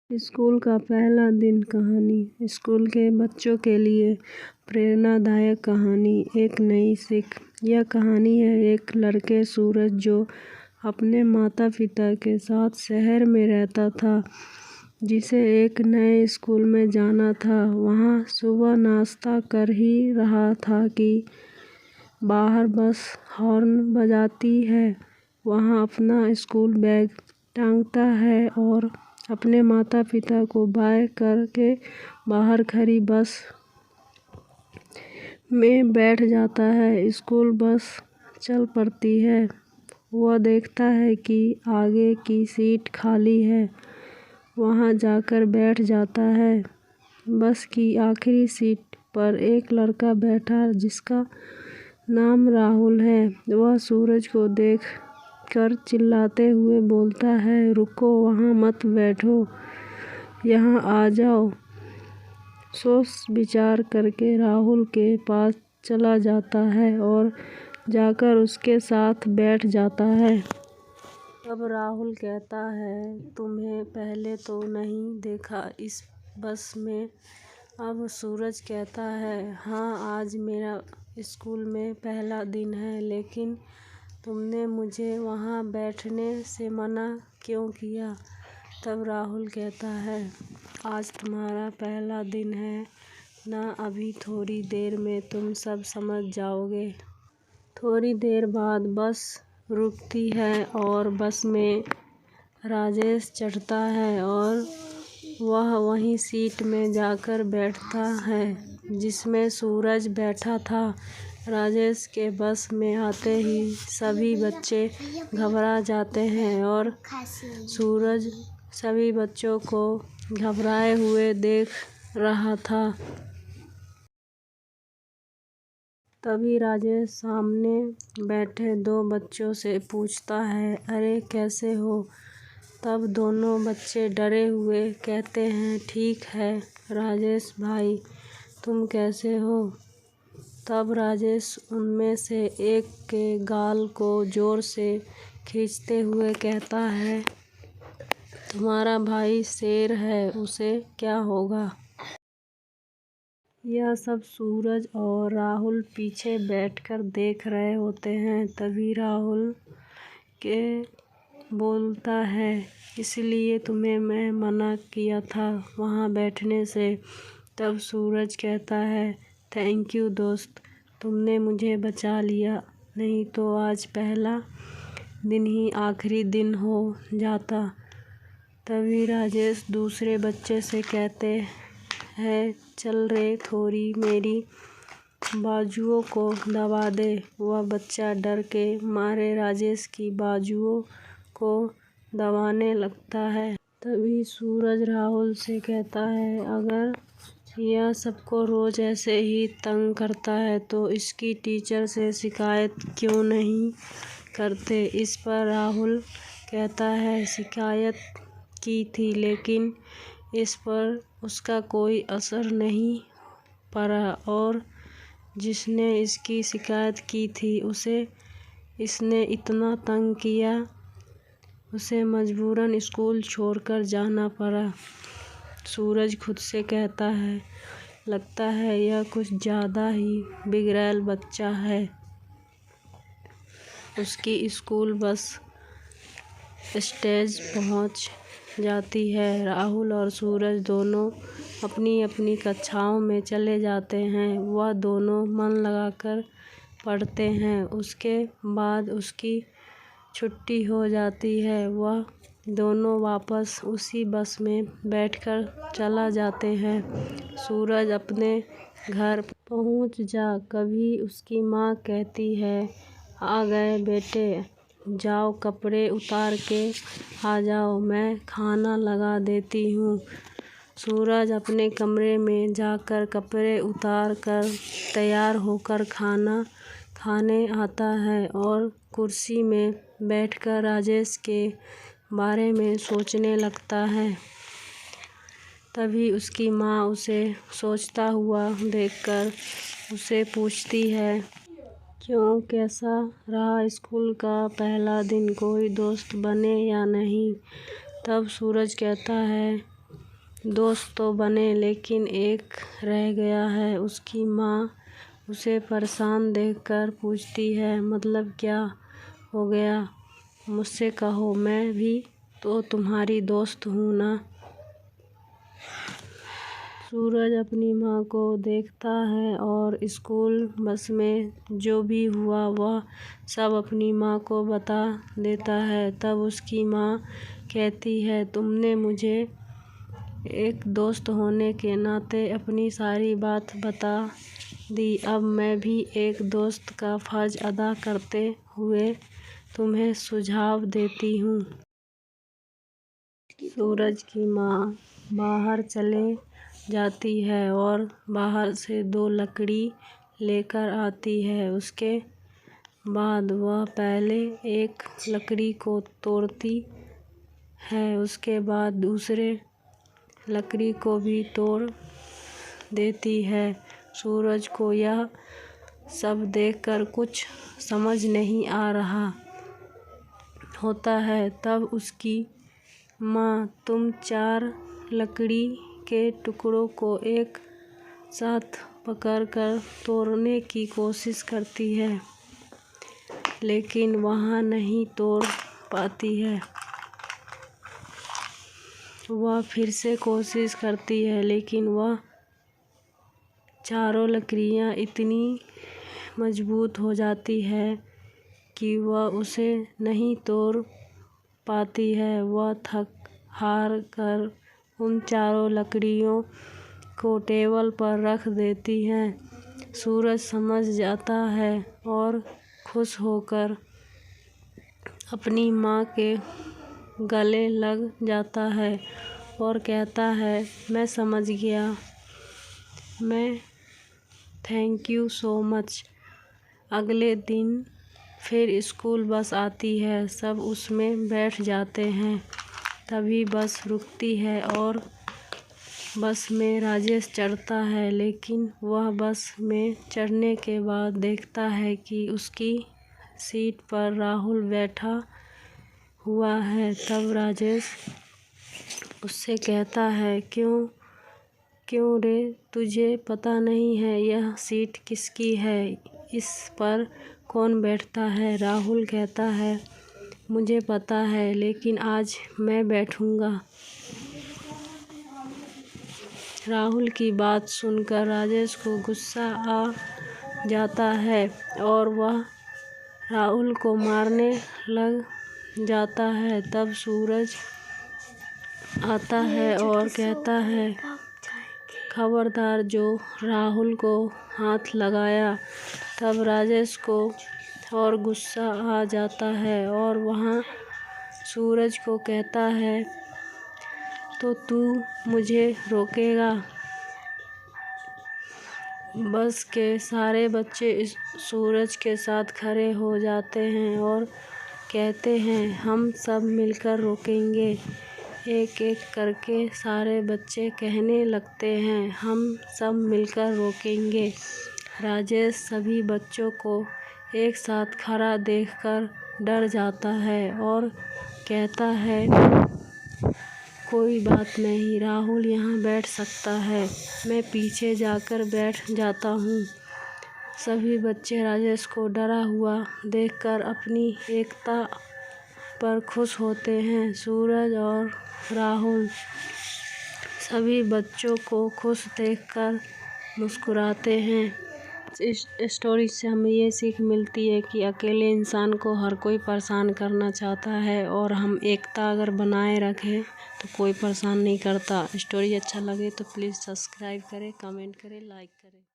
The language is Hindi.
स्कूल का पहला दिन कहानी। स्कूल के बच्चों के लिए प्रेरणादायक कहानी, एक नई सीख। यह कहानी है एक लड़के सूरज जो अपने माता पिता के साथ शहर में रहता था, जिसे एक नए स्कूल में जाना था। वहाँ सुबह नाश्ता कर ही रहा था कि बाहर बस हॉर्न बजाती है। वहाँ अपना स्कूल बैग टांगता है और अपने माता पिता को बाय करके बाहर खड़ी बस में बैठ जाता है। स्कूल बस चल पड़ती है। वह देखता है कि आगे की सीट खाली है। वहाँ जाकर बैठ जाता है। बस की आखिरी सीट पर एक लड़का बैठा जिसका नाम राहुल है। वह सूरज को देख कर चिल्लाते हुए बोलता है, रुको, वहाँ मत बैठो, यहाँ आ जाओ। सोच विचार करके राहुल के पास चला जाता है और जाकर उसके साथ बैठ जाता है। तब राहुल कहता है, तुम्हें पहले तो नहीं देखा इस बस में। अब सूरज कहता है, हाँ, आज मेरा स्कूल में पहला दिन है, लेकिन तुमने मुझे वहाँ बैठने से मना क्यों किया? तब राहुल कहता है, आज तुम्हारा पहला दिन है ना, अभी थोड़ी देर में तुम सब समझ जाओगे। थोड़ी देर बाद बस रुकती है और बस में राजेश चढ़ता है और वह वही सीट में जाकर बैठता है जिसमें सूरज बैठा था। राजेश के बस में आते ही सभी बच्चे घबरा जाते हैं और सूरज सभी बच्चों को घबराए हुए देख रहा था। तभी राजेश सामने बैठे दो बच्चों से पूछता है, अरे कैसे हो? तब दोनों बच्चे डरे हुए कहते हैं, ठीक है राजेश भाई, तुम कैसे हो? तब राजेश उनमें से एक के गाल को जोर से खींचते हुए कहता है, तुम्हारा भाई शेर है, उसे क्या होगा? यह सब सूरज और राहुल पीछे बैठकर देख रहे होते हैं। तभी राहुल के बोलता है, इसलिए तुम्हें मैं मना किया था वहाँ बैठने से। तब सूरज कहता है, थैंक यू दोस्त, तुमने मुझे बचा लिया, नहीं तो आज पहला दिन ही आखिरी दिन हो जाता। तभी राजेश दूसरे बच्चे से कहते हैं, चल रे, थोड़ी मेरी बाजुओं को दबा दे। वह बच्चा डर के मारे राजेश की बाजुओं को दबाने लगता है। तभी सूरज राहुल से कहता है, अगर यह सबको रोज ऐसे ही तंग करता है तो इसकी टीचर से शिकायत क्यों नहीं करते? इस पर राहुल कहता है, शिकायत की थी, लेकिन इस पर उसका कोई असर नहीं पड़ा और जिसने इसकी शिकायत की थी उसे इसने इतना तंग किया, उसे मजबूरन स्कूल छोड़कर जाना पड़ा। सूरज खुद से कहता है, लगता है यह कुछ ज़्यादा ही बिगड़ैल बच्चा है। उसकी स्कूल बस स्टेज पहुंच जाती है। राहुल और सूरज दोनों अपनी अपनी कक्षाओं में चले जाते हैं। वह दोनों मन लगाकर पढ़ते हैं। उसके बाद उसकी छुट्टी हो जाती है। वह दोनों वापस उसी बस में बैठकर चला जाते हैं। सूरज अपने घर पहुंच जा कभी उसकी माँ कहती है, आ गए बेटे, जाओ कपड़े उतार के आ जाओ, मैं खाना लगा देती हूँ। सूरज अपने कमरे में जाकर कपड़े उतार कर तैयार होकर खाना खाने आता है और कुर्सी में बैठकर राजेश के बारे में सोचने लगता है। तभी उसकी माँ उसे सोचता हुआ देखकर उसे पूछती है, क्यों, कैसा रहा स्कूल का पहला दिन? कोई दोस्त बने या नहीं? तब सूरज कहता है, दोस्त तो बने लेकिन एक रह गया है। उसकी माँ उसे परेशान देखकर पूछती है, मतलब क्या हो गया? मुझसे कहो, मैं भी तो तुम्हारी दोस्त हूँ ना। सूरज अपनी माँ को देखता है और स्कूल बस में जो भी हुआ वह सब अपनी माँ को बता देता है। तब उसकी माँ कहती है, तुमने मुझे एक दोस्त होने के नाते अपनी सारी बात बता दी। अब मैं भी एक दोस्त का फर्ज अदा करते हुए तुम्हें सुझाव देती हूँ। सूरज की माँ बाहर चले जाती है और बाहर से 2 लकड़ी लेकर आती है। उसके बाद वह पहले एक लकड़ी को तोड़ती है, उसके बाद दूसरे लकड़ी को भी तोड़ देती है। सूरज को यह सब देखकर कुछ समझ नहीं आ रहा होता है। तब उसकी माँ तुम 4 लकड़ी के टुकड़ों को एक साथ पकड़कर तोड़ने की कोशिश करती है, लेकिन वह नहीं तोड़ पाती है। वह फिर से कोशिश करती है, लेकिन वह चारों लकड़ियाँ इतनी मजबूत हो जाती है कि वह उसे नहीं तोड़ पाती है। वह थक हार कर उन चारों लकड़ियों को टेबल पर रख देती है। सूरज समझ जाता है और खुश होकर अपनी माँ के गले लग जाता है और कहता है, मैं समझ गया, मैं थैंक यू सो मच। अगले दिन फिर स्कूल बस आती है। सब उसमें बैठ जाते हैं। तभी बस रुकती है और बस में राजेश चढ़ता है, लेकिन वह बस में चढ़ने के बाद देखता है कि उसकी सीट पर राहुल बैठा हुआ है। तब राजेश उससे कहता है, क्यों रे, तुझे पता नहीं है यह सीट किसकी है? इस पर कौन बैठता है? राहुल कहता है, मुझे पता है, लेकिन आज मैं बैठूंगा। राहुल की बात सुनकर राजेश को गुस्सा आ जाता है और वह राहुल को मारने लग जाता है। तब सूरज आता है और कहता है, खबरदार जो राहुल को हाथ लगाया। तब राजेश को और गुस्सा आ जाता है और वह सूरज को कहता है, तो तू मुझे रोकेगा? बस के सारे बच्चे सूरज के साथ खड़े हो जाते हैं और कहते हैं, हम सब मिलकर रोकेंगे। एक एक करके सारे बच्चे कहने लगते हैं, हम सब मिलकर रोकेंगे। राजेश सभी बच्चों को एक साथ खड़ा देखकर डर जाता है और कहता है, कोई बात नहीं, राहुल यहाँ बैठ सकता है, मैं पीछे जाकर बैठ जाता हूँ। सभी बच्चे राजेश को डरा हुआ देखकर अपनी एकता पर खुश होते हैं। सूरज और राहुल सभी बच्चों को खुश देखकर मुस्कुराते हैं। इस स्टोरी से हमें ये सीख मिलती है कि अकेले इंसान को हर कोई परेशान करना चाहता है, और हम एकता अगर बनाए रखें तो कोई परेशान नहीं करता। स्टोरी अच्छा लगे तो प्लीज़ सब्सक्राइब करें, कमेंट करें, लाइक करें।